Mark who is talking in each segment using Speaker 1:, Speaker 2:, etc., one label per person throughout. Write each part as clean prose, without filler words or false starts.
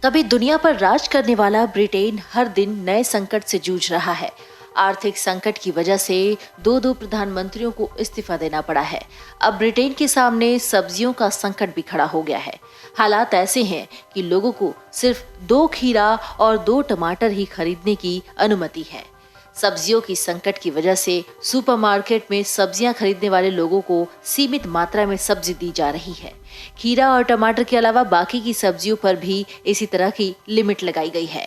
Speaker 1: तभी दुनिया पर राज करने वाला ब्रिटेन हर दिन नए संकट से जूझ रहा है। आर्थिक संकट की वजह से दो प्रधानमंत्रियों को इस्तीफा देना पड़ा है। अब ब्रिटेन के सामने सब्जियों का संकट भी खड़ा हो गया है। हालात ऐसे हैं कि लोगों को सिर्फ 2 खीरा और 2 टमाटर ही खरीदने की अनुमति है। सब्जियों की संकट की वजह से सुपरमार्केट में सब्जियां खरीदने वाले लोगों को सीमित मात्रा में सब्जी दी जा रही है। खीरा और टमाटर के अलावा बाकी की सब्जियों पर भी इसी तरह की लिमिट लगाई गई है।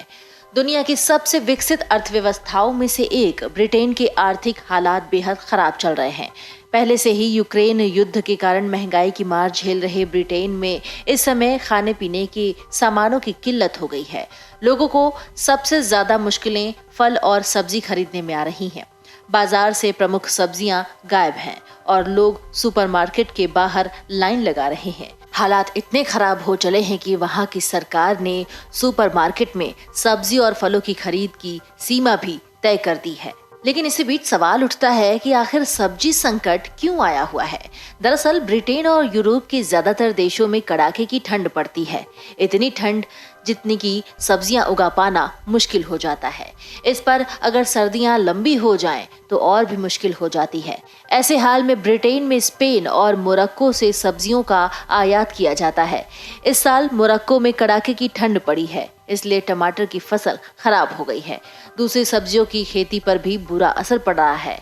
Speaker 1: दुनिया की सबसे विकसित अर्थव्यवस्थाओं में से एक ब्रिटेन के आर्थिक हालात बेहद खराब चल रहे हैं। पहले से ही यूक्रेन युद्ध के कारण महंगाई की मार झेल रहे ब्रिटेन में इस समय खाने पीने के सामानों की किल्लत हो गई है। लोगों को सबसे ज्यादा मुश्किलें फल और सब्जी खरीदने में आ रही हैं। बाजार से प्रमुख सब्जियां गायब हैं और लोग सुपरमार्केट के बाहर लाइन लगा रहे हैं। हालात इतने खराब हो चले हैं कि वहां की सरकार ने सुपरमार्केट में सब्जी और फलों की खरीद की सीमा भी तय कर दी है। लेकिन इसी बीच सवाल उठता है कि आखिर सब्जी संकट क्यों आया हुआ है। दरअसल ब्रिटेन और यूरोप के ज्यादातर देशों में कड़ाके की ठंड पड़ती है। इतनी ठंड जितनी की सब्जियां उगा पाना मुश्किल हो जाता है। इस पर अगर सर्दियां लंबी हो जाएं तो और भी मुश्किल हो जाती है। ऐसे हाल में ब्रिटेन में स्पेन और मोरक्को से सब्जियों का आयात किया जाता है। इस साल मोरक्को में कड़ाके की ठंड पड़ी है, इसलिए टमाटर की फसल खराब हो गई है। दूसरी सब्जियों की खेती पर भी बुरा असर पड़ रहा है।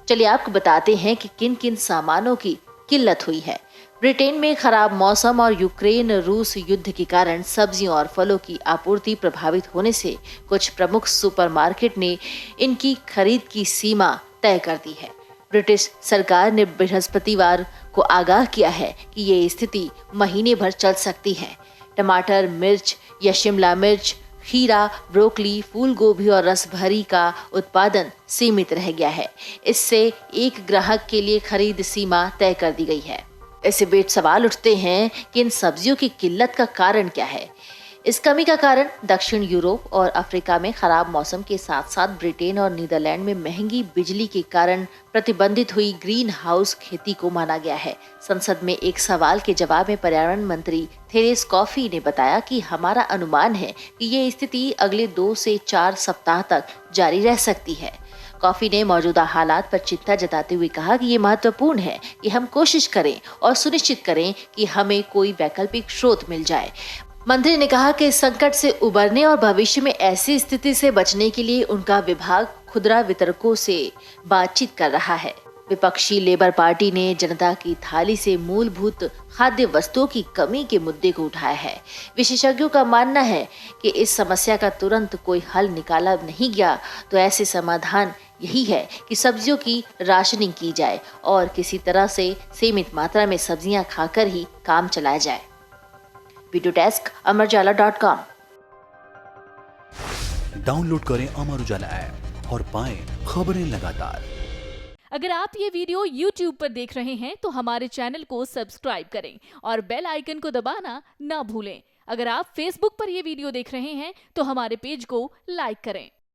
Speaker 1: चलिए आपको बताते हैं कि किन किन सामानों की किल्लत हुई है। ब्रिटेन में खराब मौसम और यूक्रेन रूस युद्ध के कारण सब्जियों और फलों की आपूर्ति प्रभावित होने से कुछ प्रमुख सुपरमार्केट ने इनकी खरीद की सीमा तय कर दी है। ब्रिटिश सरकार ने बृहस्पतिवार को आगाह किया है कि ये स्थिति महीने भर चल सकती है। टमाटर, मिर्च या शिमला मिर्च, खीरा, ब्रोकली, फूल गोभी और रसभरी का उत्पादन सीमित रह गया है। इससे एक ग्राहक के लिए खरीद सीमा तय कर दी गई है। ऐसे बीच सवाल उठते हैं कि इन सब्जियों की किल्लत का कारण क्या है। इस कमी का कारण दक्षिण यूरोप और अफ्रीका में खराब मौसम के साथ साथ ब्रिटेन और नीदरलैंड में महंगी बिजली के कारण प्रतिबंधित हुई ग्रीन हाउस खेती को माना गया है। संसद में एक सवाल के जवाब में पर्यावरण मंत्री थेरेस कॉफी ने बताया कि हमारा अनुमान है कि ये स्थिति अगले 2 से 4 सप्ताह तक जारी रह सकती है। कॉफी ने मौजूदा हालात पर चिंता जताते हुए कहा कि ये महत्वपूर्ण है कि हम कोशिश करें और सुनिश्चित करें कि हमें कोई वैकल्पिक स्रोत मिल जाए। मंत्री ने कहा कि इस संकट से उबरने और भविष्य में ऐसी स्थिति से बचने के लिए उनका विभाग खुदरा वितरकों से बातचीत कर रहा है। विपक्षी लेबर पार्टी ने जनता की थाली से मूलभूत खाद्य वस्तुओं की कमी के मुद्दे को उठाया है। विशेषज्ञों का मानना है कि इस समस्या का तुरंत कोई हल निकाला नहीं गया तो ऐसे समाधान यही है कि सब्जियों की राशनिंग की जाए और किसी तरह से सीमित मात्रा में सब्जियां खाकर ही काम चलाया जाए। Video desk amarujala.com।
Speaker 2: डाउनलोड करें अमर उजाला ऐप और पाएं खबरें लगातार।
Speaker 3: अगर आप ये वीडियो YouTube पर देख रहे हैं तो हमारे चैनल को सब्सक्राइब करें और बेल आइकन को दबाना ना भूलें। अगर आप Facebook पर ये वीडियो देख रहे हैं तो हमारे पेज को लाइक करें।